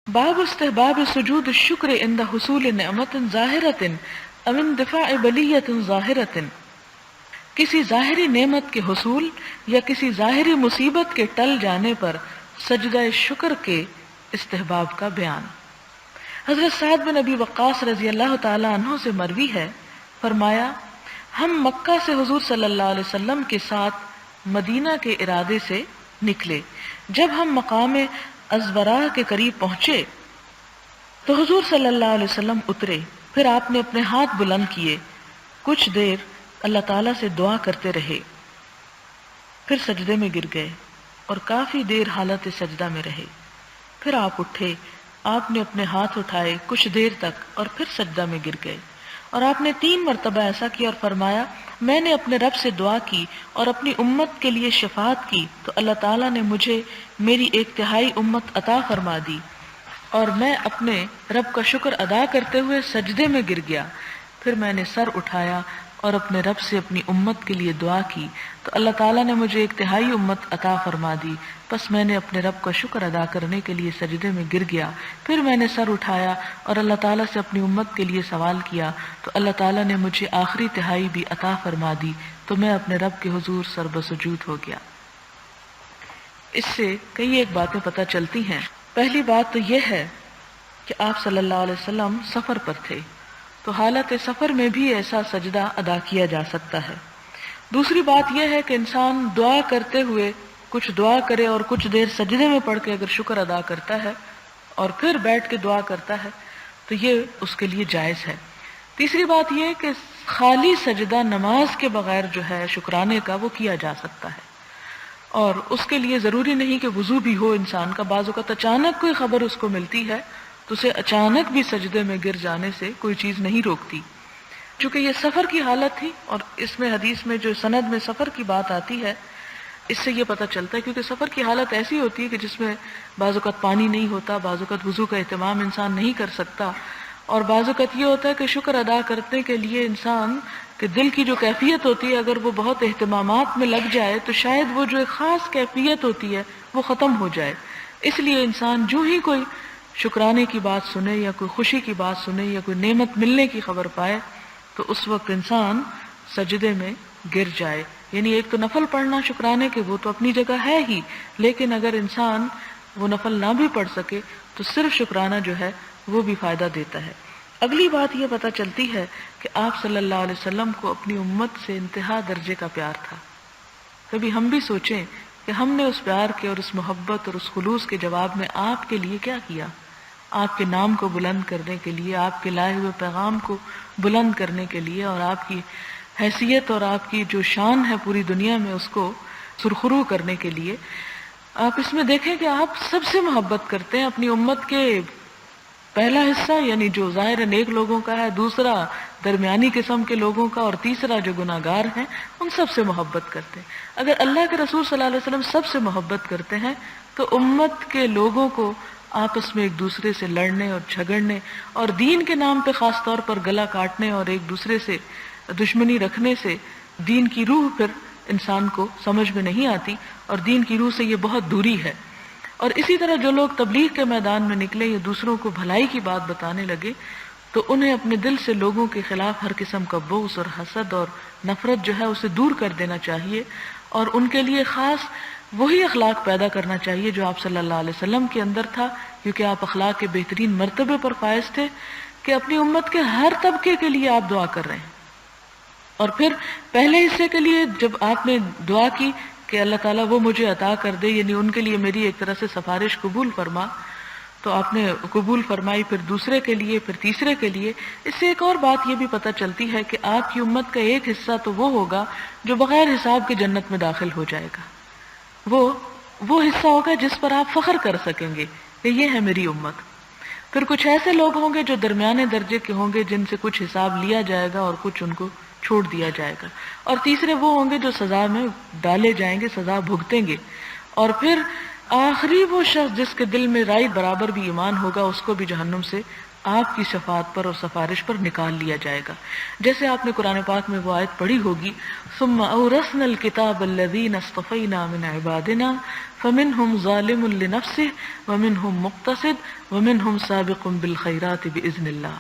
باب استحباب سجود الشکر عند حصول نعمت ظاہرۃ او اندفاع بلیۃ ظاہرۃ، کسی ظاہری نعمت کے حصول یا کسی ظاہری مصیبت کے ٹل جانے پر سجدہ شکر کے استحباب کا بیان۔ حضرت سعد بن ابی وقاص رضی اللہ تعالی عنہ سے مروی ہے، فرمایا ہم مکہ سے حضور صلی اللہ علیہ وسلم کے ساتھ مدینہ کے ارادے سے نکلے۔ جب ہم مقام ازورا کے قریب پہنچے تو حضور صلی اللہ علیہ وسلم اترے، پھر آپ نے اپنے ہاتھ بلند کیے، کچھ دیر اللہ تعالیٰ سے دعا کرتے رہے، پھر سجدے میں گر گئے اور کافی دیر حالت سجدہ میں رہے، پھر آپ اٹھے، آپ نے اپنے ہاتھ اٹھائے کچھ دیر تک اور پھر سجدہ میں گر گئے، اور آپ نے 3 مرتبہ ایسا کیا اور فرمایا میں نے اپنے رب سے دعا کی اور اپنی امت کے لیے شفاعت کی تو اللہ تعالیٰ نے مجھے میری 1/3 امت عطا فرما دی، اور میں اپنے رب کا شکر ادا کرتے ہوئے سجدے میں گر گیا، پھر میں نے سر اٹھایا اور اپنے رب سے اپنی امت کے لیے دعا کی تو اللہ تعالیٰ نے مجھے 1/3 امت عطا فرما دی، پس میں نے اپنے رب کا شکر ادا کرنے کے لیے سجدے میں گر گیا، پھر میں نے سر اٹھایا اور اللہ تعالیٰ سے اپنی امت کے لیے سوال کیا تو اللہ تعالیٰ نے مجھے آخری تہائی بھی عطا فرما دی، تو میں اپنے رب کے حضور سربسجود ہو گیا۔ اس سے کئی ایک باتیں پتہ چلتی ہیں۔ پہلی بات تو یہ ہے کہ آپ صلی اللہ علیہ وسلم سفر پر تھے، تو حالت سفر میں بھی ایسا سجدہ ادا کیا جا سکتا ہے۔ دوسری بات یہ ہے کہ انسان دعا کرتے ہوئے کچھ دعا کرے اور کچھ دیر سجدے میں پڑھ کے اگر شکر ادا کرتا ہے اور پھر بیٹھ کے دعا کرتا ہے تو یہ اس کے لیے جائز ہے۔ تیسری بات یہ کہ خالی سجدہ نماز کے بغیر جو ہے شکرانے کا وہ کیا جا سکتا ہے، اور اس کے لیے ضروری نہیں کہ وضو بھی ہو انسان کا، بعض اوقات اچانک کوئی خبر اس کو ملتی ہے تو اسے اچانک بھی سجدے میں گر جانے سے کوئی چیز نہیں روکتی۔ چونکہ یہ سفر کی حالت تھی، اور اس میں حدیث میں جو سند میں سفر کی بات آتی ہے اس سے یہ پتہ چلتا ہے، کیونکہ سفر کی حالت ایسی ہوتی ہے کہ جس میں بعض اوقات پانی نہیں ہوتا، بعض اوقات وضو کا اہتمام انسان نہیں کر سکتا، اور بعض اوقات یہ ہوتا ہے کہ شکر ادا کرنے کے لیے انسان کہ دل کی جو کیفیت ہوتی ہے اگر وہ بہت اہتمامات میں لگ جائے تو شاید وہ جو ایک خاص کیفیت ہوتی ہے وہ ختم ہو جائے۔ اس لیے انسان جو ہی کوئی شکرانے کی بات سنے یا کوئی خوشی کی بات سنے یا کوئی نعمت ملنے کی خبر پائے تو اس وقت انسان سجدے میں گر جائے۔ یعنی ایک تو نفل پڑھنا شکرانے کے وہ تو اپنی جگہ ہے ہی، لیکن اگر انسان وہ نفل نہ بھی پڑھ سکے تو صرف شکرانہ جو ہے وہ بھی فائدہ دیتا ہے۔ اگلی بات یہ پتہ چلتی ہے کہ آپ صلی اللہ علیہ وسلم کو اپنی امت سے انتہا درجے کا پیار تھا۔ کبھی ہم بھی سوچیں کہ ہم نے اس پیار کے اور اس محبت اور اس خلوص کے جواب میں آپ کے لیے کیا کیا، آپ کے نام کو بلند کرنے کے لیے، آپ کے لائے ہوئے پیغام کو بلند کرنے کے لیے، اور آپ کی حیثیت اور آپ کی جو شان ہے پوری دنیا میں اس کو سرخرو کرنے کے لیے۔ آپ اس میں دیکھیں کہ آپ سب سے محبت کرتے ہیں، اپنی امت کے پہلا حصہ یعنی جو ظاہر نیک لوگوں کا ہے، دوسرا درمیانی قسم کے لوگوں کا، اور تیسرا جو گناہ گار ہیں ان سب سے محبت کرتے ہیں۔ اگر اللہ کے رسول صلی اللہ علیہ وسلم سب سے محبت کرتے ہیں تو امت کے لوگوں کو آپس میں ایک دوسرے سے لڑنے اور جھگڑنے اور دین کے نام پہ خاص طور پر گلا کاٹنے اور ایک دوسرے سے دشمنی رکھنے سے دین کی روح پھر انسان کو سمجھ میں نہیں آتی، اور دین کی روح سے یہ بہت دوری ہے۔ اور اسی طرح جو لوگ تبلیغ کے میدان میں نکلے یا دوسروں کو بھلائی کی بات بتانے لگے تو انہیں اپنے دل سے لوگوں کے خلاف ہر قسم کا بغض اور حسد اور نفرت جو ہے اسے دور کر دینا چاہیے، اور ان کے لیے خاص وہی اخلاق پیدا کرنا چاہیے جو آپ صلی اللہ علیہ وسلم کے اندر تھا، کیونکہ آپ اخلاق کے بہترین مرتبے پر فائز تھے کہ اپنی امت کے ہر طبقے کے لیے آپ دعا کر رہے ہیں۔ اور پھر پہلے حصے کے لیے جب آپ نے دعا کی کہ اللہ تعالیٰ وہ مجھے عطا کر دے، یعنی ان کے لیے میری ایک طرح سے سفارش قبول فرما، تو آپ نے قبول فرمائی، پھر دوسرے کے لیے، پھر تیسرے کے لیے۔ اس سے ایک اور بات یہ بھی پتہ چلتی ہے کہ آپ کی امت کا ایک حصہ تو وہ ہوگا جو بغیر حساب کے جنت میں داخل ہو جائے گا، وہ حصہ ہوگا جس پر آپ فخر کر سکیں گے کہ یہ ہے میری امت۔ پھر کچھ ایسے لوگ ہوں گے جو درمیانے درجے کے ہوں گے جن سے کچھ حساب لیا جائے گا اور کچھ ان کو چھوڑ دیا جائے گا، اور تیسرے وہ ہوں گے جو سزا میں ڈالے جائیں گے، سزا بھگتیں گے، اور پھر آخری وہ شخص جس کے دل میں رائی برابر بھی ایمان ہوگا اس کو بھی جہنم سے آپ کی شفاعت پر اور سفارش پر نکال لیا جائے گا۔ جیسے آپ نے قرآن پاک میں وہ آیت پڑھی ہوگی، ثم اورثنا الکتاب الذین اصطفینا من عبادنا فمنهم ظالم لنفسه ومنهم مقتصد ومنهم سابق بالخيرات بإذن اللہ،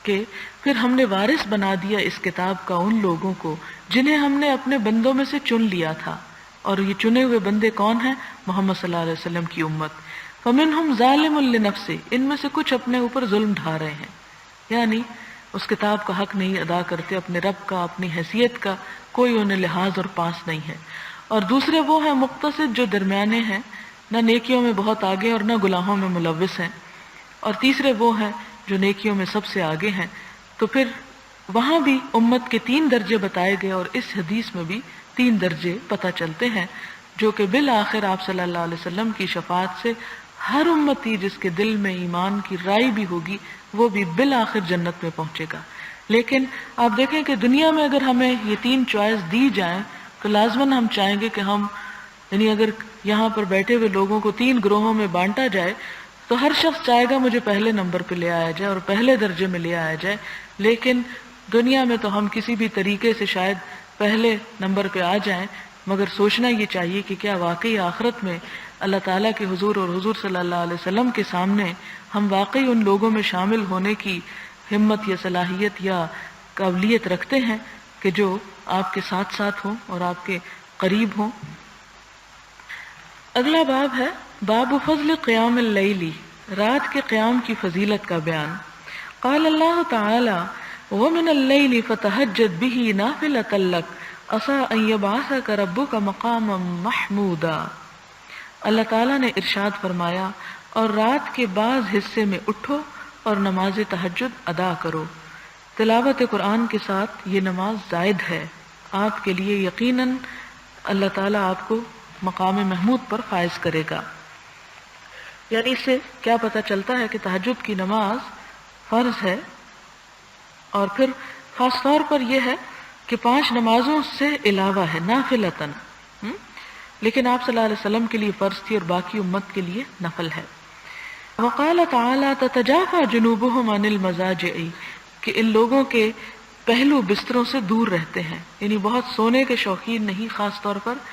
کہ پھر ہم نے وارث بنا دیا اس کتاب کا ان لوگوں کو جنہیں ہم نے اپنے بندوں میں سے چن لیا تھا، اور یہ چنے ہوئے بندے کون ہیں؟ محمد صلی اللہ علیہ وسلم کی امت۔ فمنهم ظالم لنفسه، ان میں سے کچھ اپنے اوپر ظلم ڈھا رہے ہیں، یعنی اس کتاب کا حق نہیں ادا کرتے، اپنے رب کا، اپنی حیثیت کا کوئی انہیں لحاظ اور پاس نہیں ہے، اور دوسرے وہ ہیں مقتصد جو درمیانے ہیں، نہ نیکیوں میں بہت آگے اور نہ گناہوں میں ملوث ہیں، اور تیسرے وہ ہیں جو نیکیوں میں سب سے آگے ہیں۔ تو پھر وہاں بھی امت کے 3 درجے بتائے گئے، اور اس حدیث میں بھی 3 درجے پتہ چلتے ہیں، جو کہ بالآخر آپ صلی اللہ علیہ وسلم کی شفاعت سے ہر امتی جس کے دل میں ایمان کی رائی بھی ہوگی وہ بھی بالآخر جنت میں پہنچے گا۔ لیکن آپ دیکھیں کہ دنیا میں اگر ہمیں یہ 3 چوائس دی جائیں تو لازماً ہم چاہیں گے کہ ہم، یعنی اگر یہاں پر بیٹھے ہوئے لوگوں کو 3 گروہوں میں بانٹا جائے تو ہر شخص چاہے گا مجھے پہلے نمبر پہ لے آیا جائے اور پہلے درجے میں لے آیا جائے، لیکن دنیا میں تو ہم کسی بھی طریقے سے شاید پہلے نمبر پہ آ جائیں، مگر سوچنا یہ چاہیے کہ کیا واقعی آخرت میں اللہ تعالیٰ کے حضور اور حضور صلی اللہ علیہ وسلم کے سامنے ہم واقعی ان لوگوں میں شامل ہونے کی ہمت یا صلاحیت یا قابلیت رکھتے ہیں کہ جو آپ کے ساتھ ساتھ ہوں اور آپ کے قریب ہوں۔ اگلا باب ہے باب فضل قیام اللیل، رات کے قیام کی فضیلت کا بیان۔ قال اللہ تعالی ومن اللیل فتہجد بہ نافلۃ لک عسیٰ ان یبعثک ربک مقاما محمودا۔ اللہ تعالیٰ نے ارشاد فرمایا اور رات کے بعض حصے میں اٹھو اور نماز تہجد ادا کرو۔ تلاوت قرآن کے ساتھ یہ نماز زائد ہے، آپ کے لیے یقیناً اللہ تعالیٰ آپ کو مقام محمود پر فائز کرے گا۔ یعنی اس سے کیا پتہ چلتا ہے کہ تہجد کی نماز فرض ہے، اور پھر خاص طور پر یہ ہے کہ 5 نمازوں سے علاوہ ہے، نافلتاً، لیکن آپ صلی اللہ علیہ وسلم کے لیے فرض تھی اور باقی امت کے لیے نفل ہے۔ وقال تعالی تتجافى جنوبهم عن المضاجع، کہ ان لوگوں کے پہلو بستروں سے دور رہتے ہیں، یعنی بہت سونے کے شوقین نہیں، خاص طور پر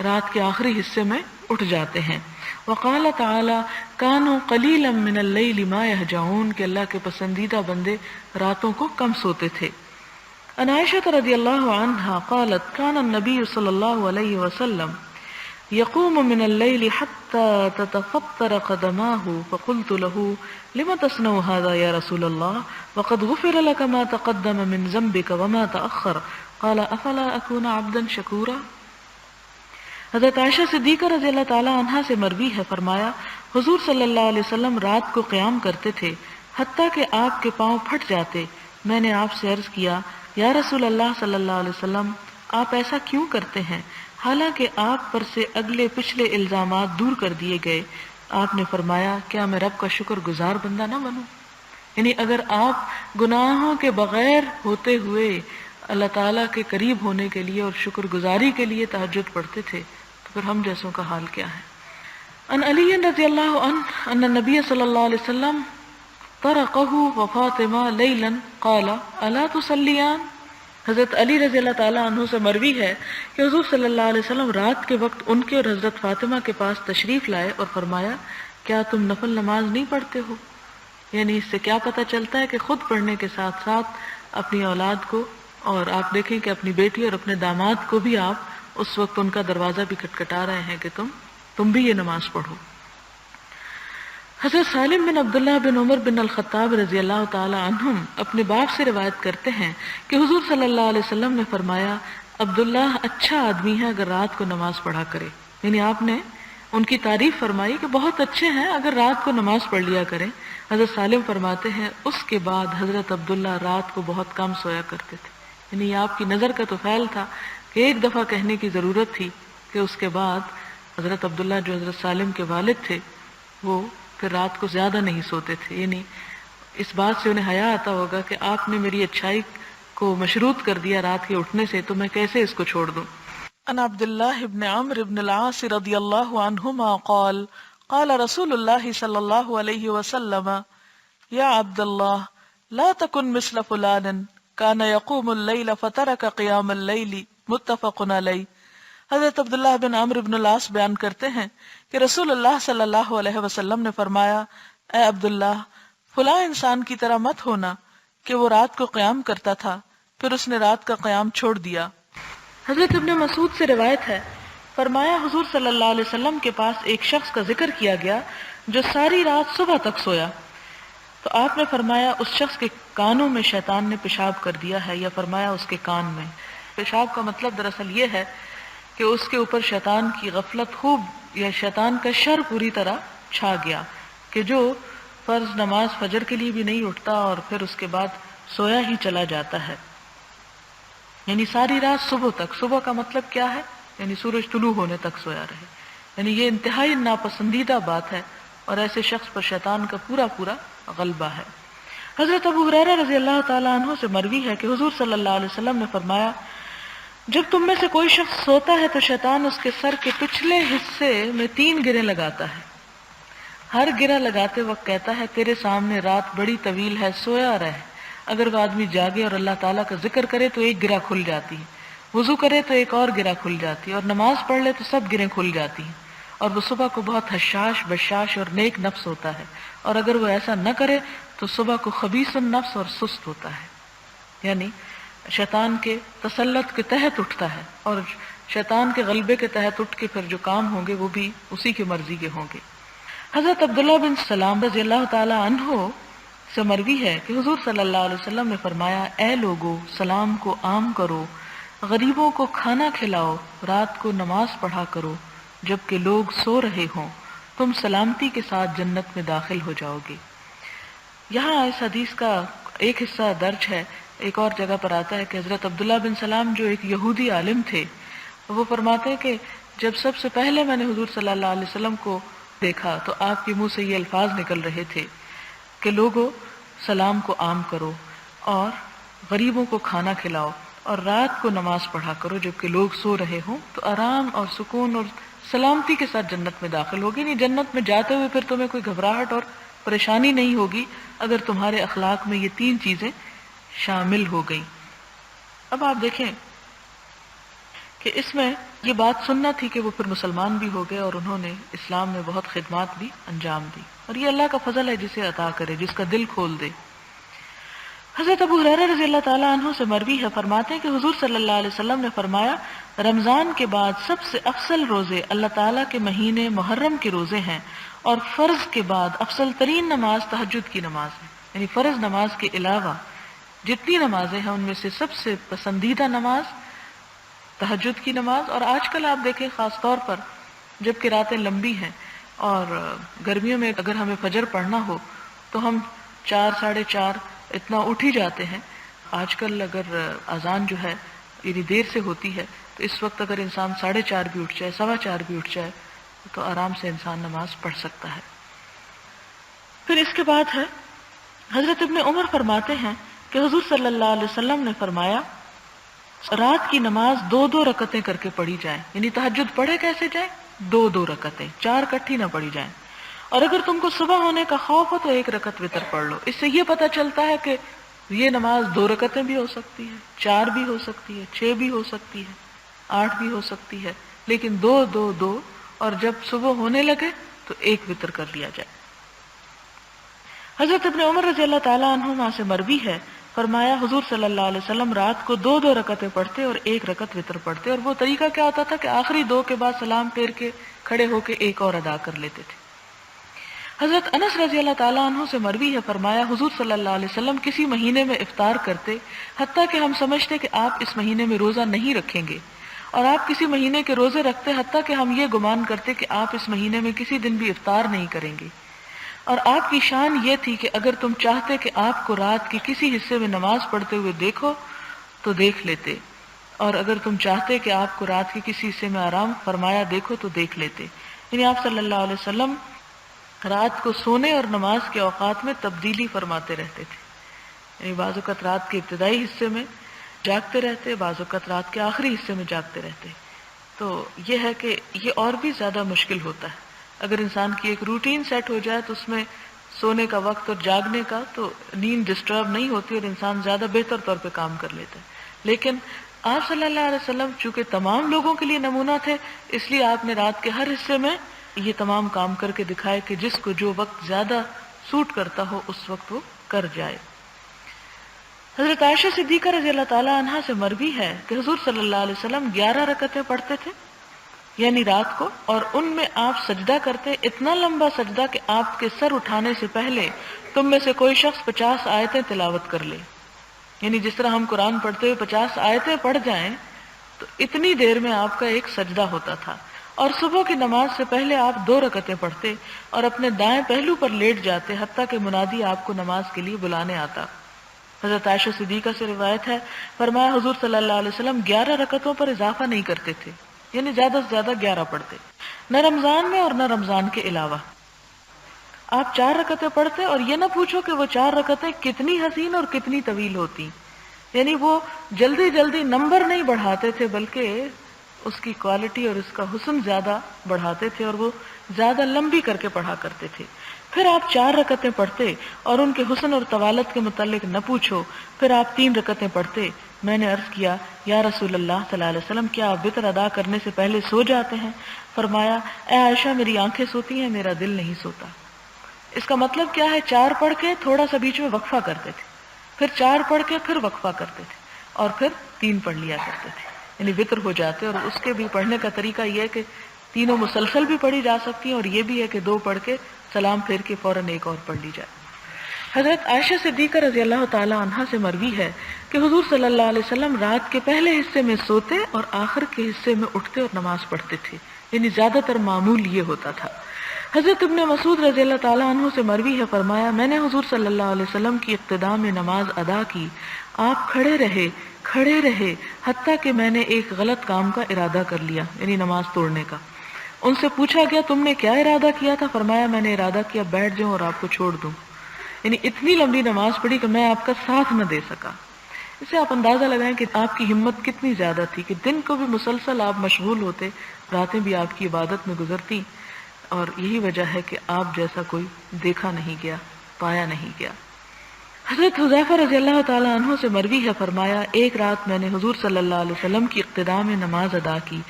رات کے آخری حصے میں اٹھ جاتے ہیں۔ وقال تعالی كانوا قليلا من الليل ما يهجعون، کہ اللہ کے پسندیدہ بندے راتوں کو کم سوتے تھے۔ عن عائشہ رضی اللہ عنہا قالت كان النبي صلی اللہ علیہ وسلم يقوم من الليل حتى تتفطر قدماه فقلت له لم تصنع هذا يا رسول الله وقد غفر لك ما تقدم من ذنبك وما تأخر قال افلا اكون عبدا شكورا۔ حضرت عائشہ صدیقہ رضی اللہ تعالی عنہا سے مروی ہے، فرمایا حضور صلی اللہ علیہ وسلم رات کو قیام کرتے تھے حتیٰ کہ آپ کے پاؤں پھٹ جاتے۔ میں نے آپ سے عرض کیا یا رسول اللہ صلی اللہ علیہ وسلم آپ ایسا کیوں کرتے ہیں حالانکہ آپ پر سے اگلے پچھلے الزامات دور کر دیے گئے؟ آپ نے فرمایا کیا میں رب کا شکر گزار بندہ نہ بنوں؟ یعنی اگر آپ گناہوں کے بغیر ہوتے ہوئے اللہ تعالیٰ کے قریب ہونے کے لیے اور شکر گزاری کے لیے تہجد پڑھتے تھے تو پھر ہم جیسوں کا حال کیا ہے۔ ان علی رضی اللہ عنہ ان النبی صلی اللہ علیہ وسلم طرقہ وفاطمہ لیلا قال الا تصلیان۔ حضرت علی رضی اللہ تعالیٰ عنہ سے مروی ہے کہ حضور صلی اللہ علیہ وسلم رات کے وقت ان کے اور حضرت فاطمہ کے پاس تشریف لائے اور فرمایا کیا تم نفل نماز نہیں پڑھتے ہو؟ یعنی اس سے کیا پتہ چلتا ہے کہ خود پڑھنے کے ساتھ ساتھ اپنی اولاد کو، اور آپ دیکھیں کہ اپنی بیٹی اور اپنے داماد کو بھی آپ اس وقت ان کا دروازہ بھی کھٹکھٹا رہے ہیں کہ تم بھی یہ نماز پڑھو۔ حضرت سالم بن عبداللہ بن عمر بن الخطاب رضی اللہ تعالی عنہم اپنے باپ سے روایت کرتے ہیں کہ حضور صلی اللہ علیہ وسلم نے فرمایا عبداللہ اچھا آدمی ہے اگر رات کو نماز پڑھا کرے، یعنی آپ نے ان کی تعریف فرمائی کہ بہت اچھے ہیں اگر رات کو نماز پڑھ لیا کریں۔ حضرت سالم فرماتے ہیں اس کے بعد حضرت عبداللہ رات کو بہت کم سویا کرتے تھے، یعنی آپ کی نظر کا تو فعل تھا کہ ایک دفعہ کہنے کی ضرورت تھی کہ اس کے بعد حضرت عبداللہ جو حضرت سالم کے والد تھے وہ پھر رات کو زیادہ نہیں سوتے تھے، یعنی اس بات سے انہیں حیا آتا ہوگا کہ آپ نے میری اچھائی کو مشروط کر دیا رات کے اٹھنے سے، تو میں کیسے اس کو چھوڑ دوں۔ ان عبداللہ بن عمرو بن العاص رضی اللہ عنہما قال قال رسول اللہ صلی اللہ علیہ وسلم یا عبداللہ لا تکن مثل فلان كان يقوم الليل فترك قيام الليل متفق علیہ۔ حضرت عبداللہ بن عمرو بن العاص بیان کرتے ہیں کہ رسول اللہ صلی اللہ علیہ وسلم نے فرمایا، اے عبداللہ، فلاں انسان کی طرح مت ہونا کہ وہ رات کو قیام کرتا تھا پھر اس نے رات کا قیام چھوڑ دیا۔ حضرت ابن مسعود سے روایت ہے، فرمایا حضور صلی اللہ علیہ وسلم کے پاس ایک شخص کا ذکر کیا گیا جو ساری رات صبح تک سویا، تو آپ نے فرمایا اس شخص کے کانوں میں شیطان نے پیشاب کر دیا ہے، یا فرمایا اس کے کان میں۔ پیشاب کا مطلب دراصل یہ ہے کہ اس کے اوپر شیطان کی غفلت خوب یا شیطان کا شر پوری طرح چھا گیا، کہ جو فرض نماز فجر کے لیے بھی نہیں اٹھتا اور پھر اس کے بعد سویا ہی چلا جاتا ہے، یعنی ساری رات صبح تک۔ صبح کا مطلب کیا ہے؟ یعنی سورج طلوع ہونے تک سویا رہے، یعنی یہ انتہائی ناپسندیدہ بات ہے، اور ایسے شخص پر شیطان کا پورا پورا غلبہ ہے۔ حضرت ابو ہریرہ رضی اللہ تعالیٰ عنہ سے مروی ہے کہ حضور صلی اللہ علیہ وسلم نے فرمایا، جب تم میں سے کوئی شخص سوتا ہے تو شیطان اس کے سر کے پچھلے حصے میں 3 گریں لگاتا ہے، ہر گرہ لگاتے وقت کہتا ہے تیرے سامنے رات بڑی طویل ہے، سویا رہ۔ اگر وہ آدمی جاگے اور اللہ تعالیٰ کا ذکر کرے تو ایک گرہ کھل جاتی ہے، وضو کرے تو ایک اور گرہ کھل جاتی ہے، اور نماز پڑھ لے تو سب گرہیں کھل جاتی ہیں، اور وہ صبح کو بہت حشاش بشاش اور نیک نفس ہوتا ہے، اور اگر وہ ایسا نہ کرے تو صبح کو خبیث النفس اور سست ہوتا ہے، یعنی شیطان کے تسلط کے تحت اٹھتا ہے، اور شیطان کے غلبے کے تحت اٹھ کے پھر جو کام ہوں گے وہ بھی اسی کی مرضی کے ہوں گے۔ حضرت عبداللہ بن سلام رضی اللہ تعالی عنہ سے مروی ہے کہ حضور صلی اللہ علیہ وسلم نے فرمایا، اے لوگو، سلام کو عام کرو، غریبوں کو کھانا کھلاؤ، رات کو نماز پڑھا کرو جبکہ لوگ سو رہے ہوں، تم سلامتی کے ساتھ جنت میں داخل ہو جاؤ گے۔ یہاں اس حدیث کا ایک حصہ درج ہے، ایک اور جگہ پر آتا ہے کہ حضرت عبداللہ بن سلام جو ایک یہودی عالم تھے، وہ فرماتے ہیں کہ جب سب سے پہلے میں نے حضور صلی اللہ علیہ وسلم کو دیکھا تو آپ کے منہ سے یہ الفاظ نکل رہے تھے کہ لوگوں، سلام کو عام کرو اور غریبوں کو کھانا کھلاؤ اور رات کو نماز پڑھا کرو جبکہ لوگ سو رہے ہوں، تو آرام اور سکون اور سلامتی کے ساتھ جنت میں داخل ہوگی۔ نہیں، جنت میں جاتے ہوئے پھر تمہیں کوئی گھبراہٹ اور پریشانی نہیں ہوگی اگر تمہارے اخلاق میں یہ 3 چیزیں شامل ہو گئی۔ اب آپ دیکھیں کہ اس میں یہ بات سننا تھی کہ وہ پھر مسلمان بھی ہو گئے اور انہوں نے اسلام میں بہت خدمات بھی انجام دی، اور یہ اللہ کا فضل ہے جسے عطا کرے، جس کا دل کھول دے۔ حضرت ابو ہریرہ رضی اللہ تعالیٰ عنہ سے مروی ہے، فرماتے ہیں کہ حضور صلی اللہ علیہ وسلم نے فرمایا، رمضان کے بعد سب سے افضل روزے اللہ تعالیٰ کے مہینے محرم کے روزے ہیں، اور فرض کے بعد افضل ترین نماز تہجد کی نماز ہے، یعنی فرض نماز کے علاوہ جتنی نمازیں ہیں ان میں سے سب سے پسندیدہ نماز تہجد کی نماز۔ اور آج کل آپ دیکھیں خاص طور پر جب کہ راتیں لمبی ہیں اور گرمیوں میں اگر ہمیں فجر پڑھنا ہو تو ہم 4 ساڑھے 4 اتنا اٹھ ہی جاتے ہیں۔ آج کل اگر اذان جو ہے یعنی دیر سے ہوتی ہے تو اس وقت اگر انسان 4:30 بھی اٹھ جائے، 4:15 بھی اٹھ جائے تو آرام سے انسان نماز پڑھ سکتا ہے۔ پھر اس کے بعد ہے حضرت ابن عمر فرماتے ہیں کہ حضور صلی اللہ علیہ وسلم نے فرمایا، رات کی نماز 2 رکعتیں کر کے پڑھی جائیں، یعنی تہجد پڑھے کیسے جائیں؟ 2 رکعتیں، 4 کٹھی نہ پڑھی جائیں، اور اگر تم کو صبح ہونے کا خوف ہو تو 1 رکعت وتر پڑھ لو۔ اس سے یہ پتہ چلتا ہے کہ یہ نماز 2 رکعتیں بھی ہو سکتی ہے، 4 بھی ہو سکتی ہے، 6 بھی ہو سکتی ہے، 8 بھی ہو سکتی ہے، لیکن 2 2 2، اور جب صبح ہونے لگے تو 1 وتر کر لیا جائے۔ حضرت ابن عمر رضی اللہ تعالیٰ عنہما سے مروی ہے، فرمایا حضور صلی اللہ علیہ وسلم رات کو 2 رکعتیں پڑھتے اور 1 رکعت وتر پڑھتے، اور وہ طریقہ کیا ہوتا تھا کہ آخری 2 کے بعد سلام پھیر کے کھڑے ہو کے 1 اور ادا کر لیتے تھے۔ حضرت انس رضی اللہ تعالیٰ عنہ سے مروی ہے، فرمایا حضور صلی اللہ علیہ وسلم کسی مہینے میں افطار کرتے حتیٰ کہ ہم سمجھتے کہ آپ اس مہینے میں روزہ نہیں رکھیں گے، اور آپ کسی مہینے کے روزے رکھتے حتیٰ کہ ہم یہ گمان کرتے کہ آپ اس مہینے میں کسی دن بھی افطار نہیں کریں گے، اور آپ کی شان یہ تھی کہ اگر تم چاہتے کہ آپ کو رات کے کسی حصے میں نماز پڑھتے ہوئے دیکھو تو دیکھ لیتے، اور اگر تم چاہتے کہ آپ کو رات کے کسی حصے میں آرام فرمایا دیکھو تو دیکھ لیتے۔ یعنی آپ صلی اللہ علیہ وسلم رات کو سونے اور نماز کے اوقات میں تبدیلی فرماتے رہتے تھے، یعنی بعض اوقات رات کے ابتدائی حصے میں جاگتے رہتے، بعض اوقات رات کے آخری حصے میں جاگتے رہتے۔ تو یہ ہے کہ یہ اور بھی زیادہ مشکل ہوتا ہے اگر انسان کی ایک روٹین سیٹ ہو جائے تو اس میں سونے کا وقت اور جاگنے کا تو نیند ڈسٹرب نہیں ہوتی اور انسان زیادہ بہتر طور پہ کام کر لیتا ہے، لیکن آپ صلی اللہ علیہ وسلم چونکہ تمام لوگوں کے لیے نمونہ تھے، اس لیے آپ نے رات کے ہر حصے میں یہ تمام کام کر کے دکھائے کہ جس کو جو وقت زیادہ سوٹ کرتا ہو اس وقت وہ کر جائے۔ حضرت عائشہ صدیقہ رضی اللہ تعالی عنہا سے مروی ہے کہ حضور صلی اللہ علیہ وسلم 11 رکعتیں پڑھتے تھے یعنی رات کو، اور ان میں آپ سجدہ کرتے، اتنا لمبا سجدہ کہ آپ کے سر اٹھانے سے پہلے تم میں سے کوئی شخص 50 آیتیں تلاوت کر لے، یعنی جس طرح ہم قرآن پڑھتے ہوئے 50 آیتیں پڑھ جائیں تو اتنی دیر میں آپ کا ایک سجدہ ہوتا تھا۔ اور صبح کی نماز سے پہلے آپ 2 رکعتیں پڑھتے اور اپنے دائیں پہلو پر لیٹ جاتے حتیٰ کہ منادی آپ کو نماز کے لیے بلانے آتا۔ حضرت عائشہ صدیقہ سے روایت ہے، فرمایا حضور صلی اللہ علیہ وسلم 11 رکعتوں پر اضافہ نہیں کرتے تھے، یعنی زیادہ سے زیادہ 11 پڑھتے، نہ رمضان میں اور نہ رمضان کے علاوہ۔ آپ 4 رکعتیں پڑھتے اور یہ نہ پوچھو کہ وہ 4 رکعتیں کتنی حسین اور کتنی طویل ہوتی، یعنی وہ جلدی جلدی نمبر نہیں بڑھاتے تھے بلکہ اس کی کوالٹی اور اس کا حسن زیادہ بڑھاتے تھے اور وہ زیادہ لمبی کر کے پڑھا کرتے تھے۔ پھر آپ 4 رکعتیں پڑھتے اور ان کے حسن اور طوالت کے متعلق نہ پوچھو، پھر آپ 3 رکعتیں پڑھتے۔ میں نے عرض کیا یا رسول اللہ صلی اللہ علیہ وسلم کیا آپ وتر ادا کرنے سے پہلے سو جاتے ہیں؟ فرمایا اے عائشہ میری آنکھیں سوتی ہیں، میرا دل نہیں سوتا۔ اس کا مطلب کیا ہے؟ 4 پڑھ کے تھوڑا سا بیچ میں وقفہ کرتے تھے، پھر 4 پڑھ کے پھر وقفہ کرتے تھے اور پھر 3 پڑھ لیا کرتے تھے، یعنی وتر ہو جاتے۔ اور اس کے بھی پڑھنے کا طریقہ یہ ہے کہ تینوں مسلسل بھی پڑھی جا سکتی ہیں اور یہ بھی ہے کہ 2 پڑھ کے سلام پھیر کے فوراً ایک اور پڑھ لی جائے۔ حضرت عائشہ صدیقہ رضی اللہ تعالی عنہا سے مروی ہے کہ حضور صلی اللہ علیہ وسلم رات کے پہلے حصے میں سوتے اور آخر کے حصے میں اٹھتے اور نماز پڑھتے تھے، یعنی زیادہ تر معمول یہ ہوتا تھا۔ حضرت ابن مسعود رضی اللہ تعالی عنہ سے مروی ہے، فرمایا میں نے حضور صلی اللہ علیہ وسلم کی ابتدا میں نماز ادا کی، آپ کھڑے رہے حتیٰ کہ میں نے ایک غلط کام کا ارادہ کر لیا، یعنی نماز توڑنے کا۔ ان سے پوچھا گیا تم نے کیا ارادہ کیا تھا؟ فرمایا میں نے ارادہ کیا بیٹھ جاؤں اور آپ کو چھوڑ دوں، یعنی اتنی لمبی نماز پڑھی کہ میں آپ کا ساتھ نہ دے سکا۔ اس سے آپ اندازہ لگائیں کہ آپ کی ہمت کتنی زیادہ تھی کہ دن کو بھی مسلسل آپ مشغول ہوتے، راتیں بھی آپ کی عبادت میں گزرتی، اور یہی وجہ ہے کہ آپ جیسا کوئی دیکھا نہیں گیا، پایا نہیں گیا۔ حضرت حذیفہ رضی اللہ تعالی عنہ سے مروی ہے، فرمایا ایک رات میں نے حضور صلی اللہ علیہ وسلم کی اقتداء میں نماز ادا کی،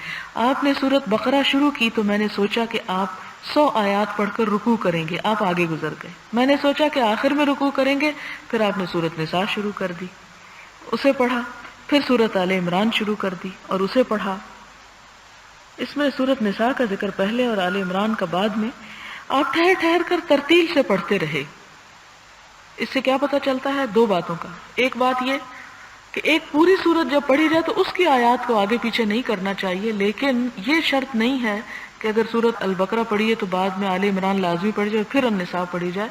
آپ نے سورۃ بقرہ شروع کی تو میں نے سوچا کہ آپ 100 آیات پڑھ کر رکوع کریں گے، آپ آگے گزر گئے۔ میں نے سوچا کہ آخر میں رکوع کریں گے، پھر آپ نے سورۃ نساء شروع کر دی، اسے پڑھا، پھر سورۃ آل عمران شروع کر دی اور اسے پڑھا۔ اس میں سورۃ نساء کا ذکر پہلے اور آل عمران کا بعد میں۔ آپ ٹھہر کر ترتیل سے پڑھتے رہے۔ اس سے کیا پتہ چلتا ہے؟ 2 باتوں کا۔ ایک بات یہ کہ ایک پوری سورت جب پڑھی جائے تو اس کی آیات کو آگے پیچھے نہیں کرنا چاہیے، لیکن یہ شرط نہیں ہے کہ اگر سورت البقرہ پڑھی ہے تو بعد میں آل عمران لازمی پڑھی جائے پھر النساء پڑھی جائے،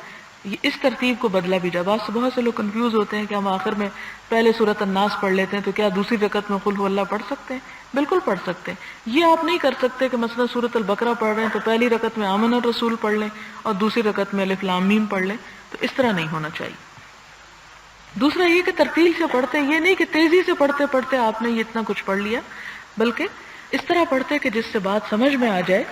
اس ترتیب کو بدلا بھی جائے۔ بہت سے لوگ کنفیوز ہوتے ہیں کہ ہم آخر میں پہلے سورت الناس پڑھ لیتے ہیں تو کیا دوسری رکعت میں قل هو اللہ پڑھ سکتے ہیں؟ بالکل پڑھ سکتے ہیں۔ یہ آپ نہیں کر سکتے کہ مثلا سورت البقرہ پڑھ رہے ہیں تو پہلی رکعت میں آمن الرسول پڑھ لیں اور دوسری رکعت میں الف لام میم پڑھ لیں، تو اس طرح نہیں ہونا چاہیے۔ دوسرا یہ کہ ترتیل سے پڑھتے، یہ نہیں کہ تیزی سے پڑھتے پڑھتے آپ نے یہ اتنا کچھ پڑھ لیا، بلکہ اس طرح پڑھتے کہ جس سے بات سمجھ میں آ جائے۔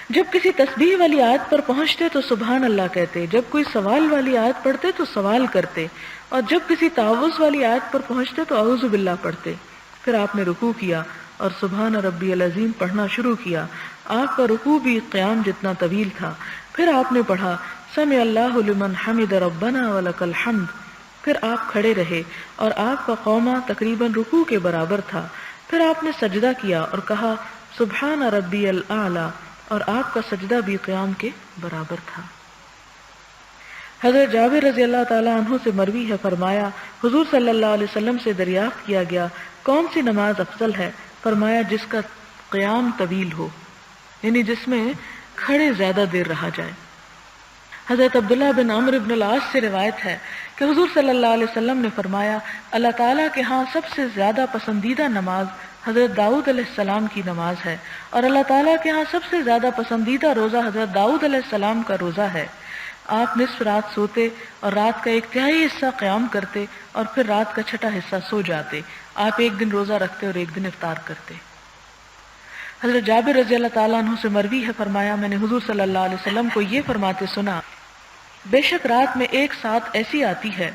جب کسی تسبیح والی آیت پر پہنچتے تو سبحان اللہ کہتے، جب کوئی سوال والی آیت پڑھتے تو سوال کرتے، اور جب کسی تعوذ والی آیت پر پہنچتے تو اعوذ باللہ پڑھتے۔ پھر آپ نے رکوع کیا اور سبحان ربی العظیم پڑھنا شروع کیا۔ آپ کا رکوع بھی قیام جتنا طویل تھا۔ پھر آپ نے پڑھا سمع اللہ لمن حمد ربنا ولک الحمد۔ پھر آپ کھڑے رہے اور آپ کا قومہ تقریباً رکوع کے برابر تھا۔ پھر آپ نے سجدہ کیا اور کہا سبحان ربی الاعلی، اور آپ کا سجدہ بھی قیام کے برابر تھا۔ حضرت جابر رضی اللہ تعالی عنہ سے مروی ہے، فرمایا حضور صلی اللہ علیہ وسلم سے دریافت کیا گیا کون سی نماز افضل ہے؟ فرمایا جس کا قیام طویل ہو، یعنی جس میں کھڑے زیادہ دیر رہا جائے۔ حضرت عبداللہ بن عمرو بن العاص سے روایت ہے کہ حضور صلی اللہ علیہ وسلم نے فرمایا اللہ تعالیٰ کے ہاں سب سے زیادہ پسندیدہ نماز حضرت داؤد علیہ السلام کی نماز ہے، اور اللہ تعالیٰ کے ہاں سب سے زیادہ پسندیدہ روزہ حضرت داؤد علیہ السلام کا روزہ ہے۔ آپ نصف رات سوتے اور رات کا 1/3 حصہ قیام کرتے اور پھر رات کا 6واں حصہ سو جاتے۔ آپ ایک دن روزہ رکھتے اور ایک دن افطار کرتے۔ حضرت جابر رضی اللہ تعالیٰ عنہ سے مروی ہے، فرمایا میں نے حضور صلی اللہ علیہ وسلم کو یہ فرماتے سنا بے شک رات میں ایک ساتھ ایسی آتی ہے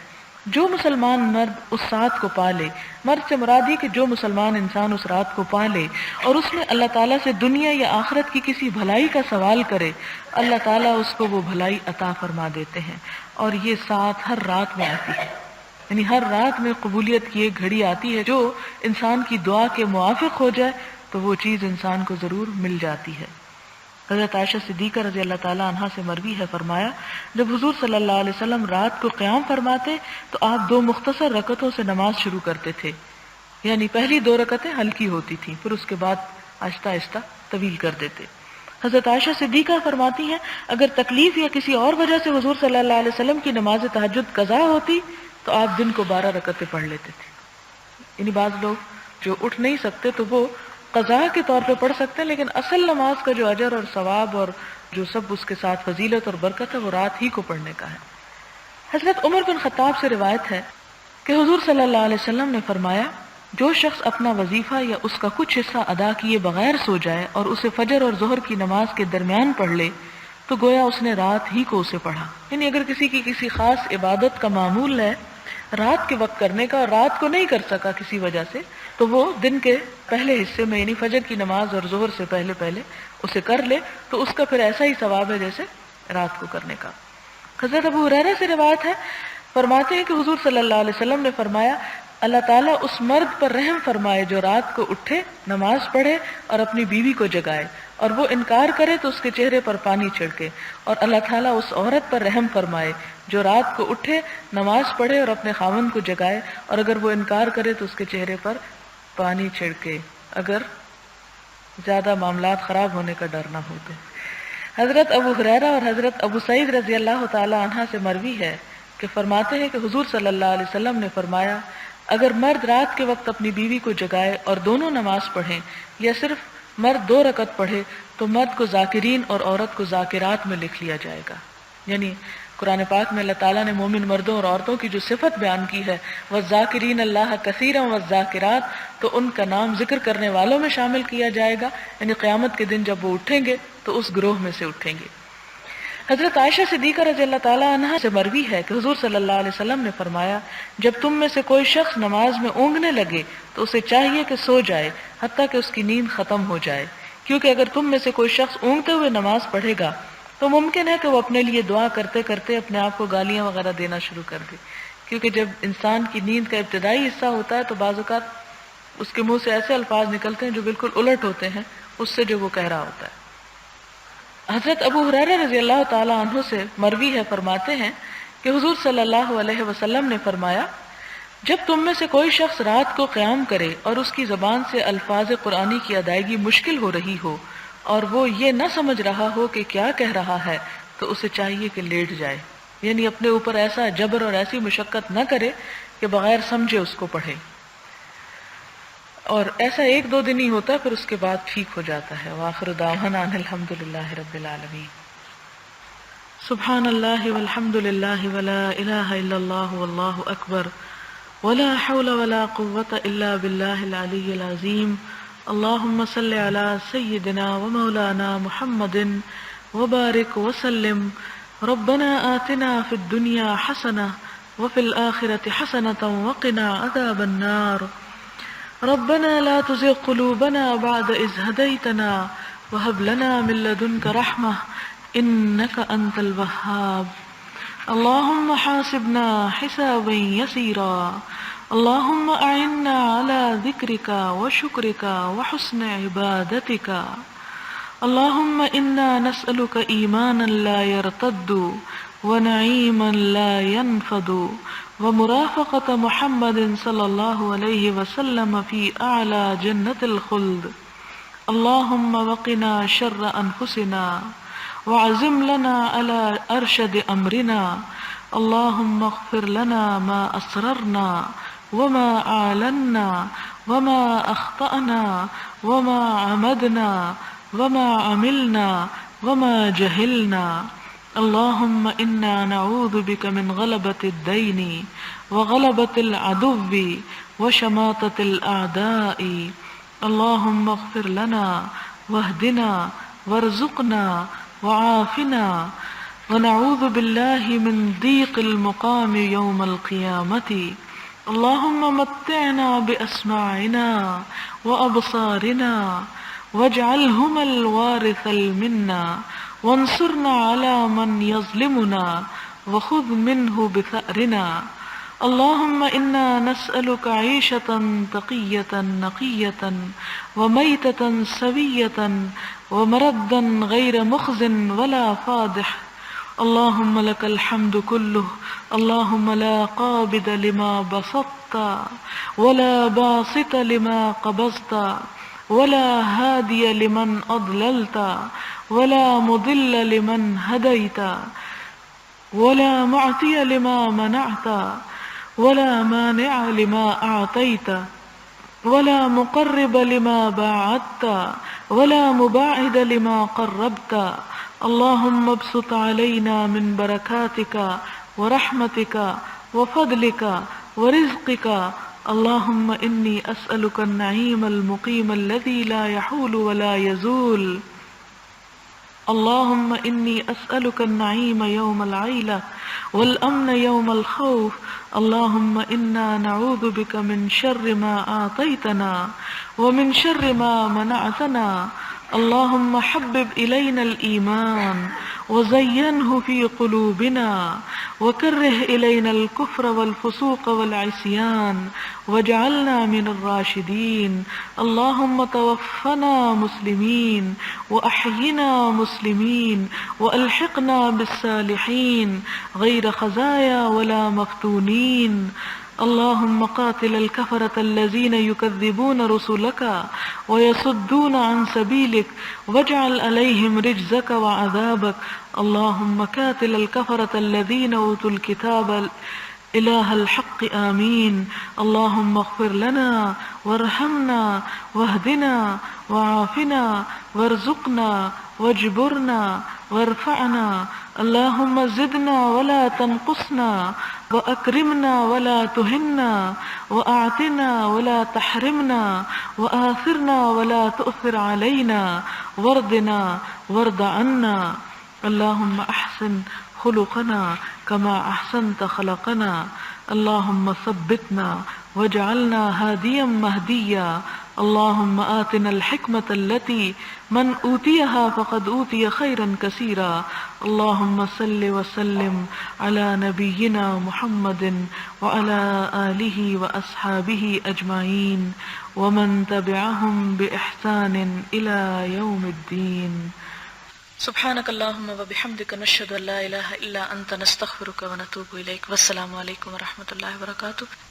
جو مسلمان مرد اس رات کو پالے، مرد سے مراد یہ کہ جو مسلمان انسان اس رات کو پالے اور اس میں اللہ تعالیٰ سے دنیا یا آخرت کی کسی بھلائی کا سوال کرے، اللہ تعالیٰ اس کو وہ بھلائی عطا فرما دیتے ہیں۔ اور یہ ساتھ ہر رات میں آتی ہے، یعنی ہر رات میں قبولیت کی ایک گھڑی آتی ہے، جو انسان کی دعا کے موافق ہو جائے تو وہ چیز انسان کو ضرور مل جاتی ہے۔ حضرت عائشہ صدیقہ رضی اللہ تعالیٰ عنہا سے مروی ہے، فرمایا جب حضور صلی اللہ علیہ وسلم رات کو قیام فرماتے تو آپ 2 مختصر رکعتوں سے نماز شروع کرتے تھے، یعنی پہلی 2 رکعتیں ہلکی ہوتی تھیں، پھر اس کے بعد آہستہ آہستہ طویل کر دیتے۔ حضرت عائشہ صدیقہ فرماتی ہیں اگر تکلیف یا کسی اور وجہ سے حضور صلی اللہ علیہ وسلم کی نماز تہجد قضا ہوتی تو آپ دن کو 12 رکعتیں پڑھ لیتے تھے۔ یعنی بعض لوگ جو اٹھ نہیں سکتے تو وہ قضا کے طور پہ پڑھ سکتے ہیں، لیکن اصل نماز کا جو اجر اور ثواب اور جو سب اس کے ساتھ فضیلت اور برکت ہے وہ رات ہی کو پڑھنے کا ہے۔ حضرت عمر بن خطاب سے روایت ہے کہ حضور صلی اللہ علیہ وسلم نے فرمایا جو شخص اپنا وظیفہ یا اس کا کچھ حصہ ادا کیے بغیر سو جائے اور اسے فجر اور ظہر کی نماز کے درمیان پڑھ لے تو گویا اس نے رات ہی کو اسے پڑھا۔ یعنی اگر کسی کی کسی خاص عبادت کا معمول ہے رات کے وقت کرنے کا اور رات کو نہیں کر سکا کسی وجہ سے تو وہ دن کے پہلے حصے میں یعنی فجر کی نماز اور ظہر سے پہلے اسے کر لے تو اس کا پھر ایسا ہی ثواب ہے جیسے رات کو کرنے کا۔ حضرت ابو ہریرہ سے روایت ہے، فرماتے ہیں کہ حضور صلی اللہ علیہ وسلم نے فرمایا اللہ تعالیٰ اس مرد پر رحم فرمائے جو رات کو اٹھے نماز پڑھے اور اپنی بیوی کو جگائے اور وہ انکار کرے تو اس کے چہرے پر پانی چھڑکے، اور اللہ تعالیٰ اس عورت پر رحم فرمائے جو رات کو اٹھے نماز پڑھے اور اپنے خاوند کو جگائے اور اگر وہ انکار کرے تو اس کے چہرے پر پانی چھڑکے اگر زیادہ معاملات خراب ہونے کا ڈر نہ ہوتے۔ حضرت ابو ہریرہ اور حضرت ابو سعید رضی اللہ تعالی عنہ سے مروی ہے کہ فرماتے ہیں کہ حضور صلی اللہ علیہ وسلم نے فرمایا اگر مرد رات کے وقت اپنی بیوی کو جگائے اور دونوں نماز پڑھیں یا صرف مرد 2 رکعت پڑھے تو مرد کو ذاکرین اور عورت کو ذاکرات میں لکھ لیا جائے گا۔ یعنی قرآن پاک میں اللہ تعالیٰ نے مومن مردوں اور عورتوں کی جو صفت بیان کی ہے وَالذَّاكِرِينَ اللَّهَ كَثِيرًا وَالذَّاكِرَاتِ، تو ان کا نام ذکر کرنے والوں میں شامل کیا جائے گا، یعنی قیامت کے دن جب وہ اٹھیں گے تو اس گروہ میں سے اٹھیں گے۔ حضرت عائشہ صدیقہ رضی اللہ تعالیٰ عنہ سے مروی ہے کہ حضور صلی اللہ علیہ وسلم نے فرمایا جب تم میں سے کوئی شخص نماز میں اونگنے لگے تو اسے چاہیے کہ سو جائے حتیٰ کہ اس کی نیند ختم ہو جائے، کیونکہ اگر تم میں سے کوئی شخص اونگتے ہوئے نماز پڑھے گا تو ممکن ہے کہ وہ اپنے لیے دعا کرتے کرتے اپنے آپ کو گالیاں وغیرہ دینا شروع کر دے، کیونکہ جب انسان کی نیند کا ابتدائی حصہ ہوتا ہے تو بعض اوقات اس کے منہ سے ایسے الفاظ نکلتے ہیں جو بالکل الٹ ہوتے ہیں اس سے جو وہ کہہ رہا ہوتا ہے۔ حضرت ابو ہریرہ رضی اللہ تعالی عنہ سے مروی ہے، فرماتے ہیں کہ حضور صلی اللہ علیہ وسلم نے فرمایا جب تم میں سے کوئی شخص رات کو قیام کرے اور اس کی زبان سے الفاظ قرآنی کی ادائیگی مشکل ہو رہی ہو اور وہ یہ نہ سمجھ رہا ہو کہ کیا کہہ رہا ہے تو اسے چاہیے کہ لیٹ جائے، یعنی اپنے اوپر ایسا جبر اور ایسی مشقت نہ کرے کہ بغیر سمجھے اس کو پڑھے، اور ایسا 1-2 دن ہی ہوتا ہے پھر اس کے بعد ٹھیک ہو جاتا ہے۔ وآخر دعوانا ان الحمد للہ رب العالمین۔ سبحان اللہ والحمد للہ ولا الہ الا اللہ واللہ اکبر ولا حول ولا قوة الا باللہ العلی العظیم۔ اللہم صل علی سیدنا ومولانا محمد وبارک وسلم۔ ربنا آتنا فی الدنیا حسنہ وفی الآخرۃ حسنۃ وقنا عذاب النار۔ ربنا لا تزغ قلوبنا بعد إذ هديتنا وهب لنا من لدنك رحمة إنك أنت الوهاب۔ اللهم حاسبنا حسابا يسيرا، اللهم أعنا على ذكرك وشكرك وحسن عبادتك، اللهم إنا نسألك إيمانا لا يرتد ونعيما لا ينفد ومرافقة محمد صلى الله عليه وسلم في أعلى جنة الخلد۔ اللهم وقنا شر أنفسنا وعزم لنا على أرشد أمرنا، اللهم اغفر لنا ما أسررنا وما أعلنا وما أخطأنا وما عمدنا وما عملنا وما جهلنا، اللهم إنا نعوذ بك من غلبة الدين وغلبة العدو وشماتة الأعداء، اللهم اغفر لنا واهدنا وارزقنا وعافنا ونعوذ بالله من ضيق المقام يوم القيامة. اللهم متعنا بأسماعنا وأبصارنا واجعلهما الوارث منا وانصرنا على من يظلمنا وخذ منه بثأرنا. اللهم إنا نسألك عيشة تقية نقية وميتة سوية ومردا غير مخز ولا فاضح. اللهم لك الحمد كله. اللهم لا قابض لما بسطت ولا باسط لما قبضت ولا هادي لمن أضللت ولا مضل لمن هديت ولا معطي لما منعت ولا مانع لما أعطيت ولا مقرب لما باعدت ولا مباعد لما قربت. اللهم ابسط علينا من بركاتك ورحمتك وفضلك ورزقك. اللهم إني أسألك النعيم المقيم الذي لا يحول ولا يزول. اللهم إني أسألك النعيم يوم العيلة والأمن يوم الخوف. اللهم إنا نعوذ بك من شر ما أعطيتنا ومن شر ما منعتنا. اللهم حبب إلينا الإيمان وزينه في قلوبنا وكره إلينا الكفر والفسوق والعصيان واجعلنا من الراشدين. اللهم توفنا مسلمين وأحينا مسلمين وألحقنا بالصالحين غير خزايا ولا مفتونين. اللهم قاتل الكفرة الذين يكذبون رسلك ويصدون عن سبيلك واجعل عليهم رجزك وعذابك. اللهم قاتل الكفرة الذين أوتوا الكتاب إله الحق آمين. اللهم اغفر لنا وارحمنا واهدنا وعافنا وارزقنا واجبرنا وارفعنا. اللهم زدنا ولا تنقصنا وأكرمنا ولا تهنا وأعطنا ولا تحرمنا وآثرنا ولا تؤثر علينا وارضنا وارض عنا. اللهم أحسن خلقنا كما أحسنت خلقنا. اللهم ثبتنا واجعلنا هاديا مهديا. اللهم آتنا الحكمة التي من أوتيها فقد أوتي خيرا كثيرا. اللهم صل وسلم على نبينا محمد وعلى آله وأصحابه أجمعين ومن تبعهم بإحسان إلى يوم الدين. سبحانك اللهم وبحمدك نشهد أن لا إله إلا أنت نستغفرك ونتوب إليك. والسلام عليكم ورحمة الله وبركاته.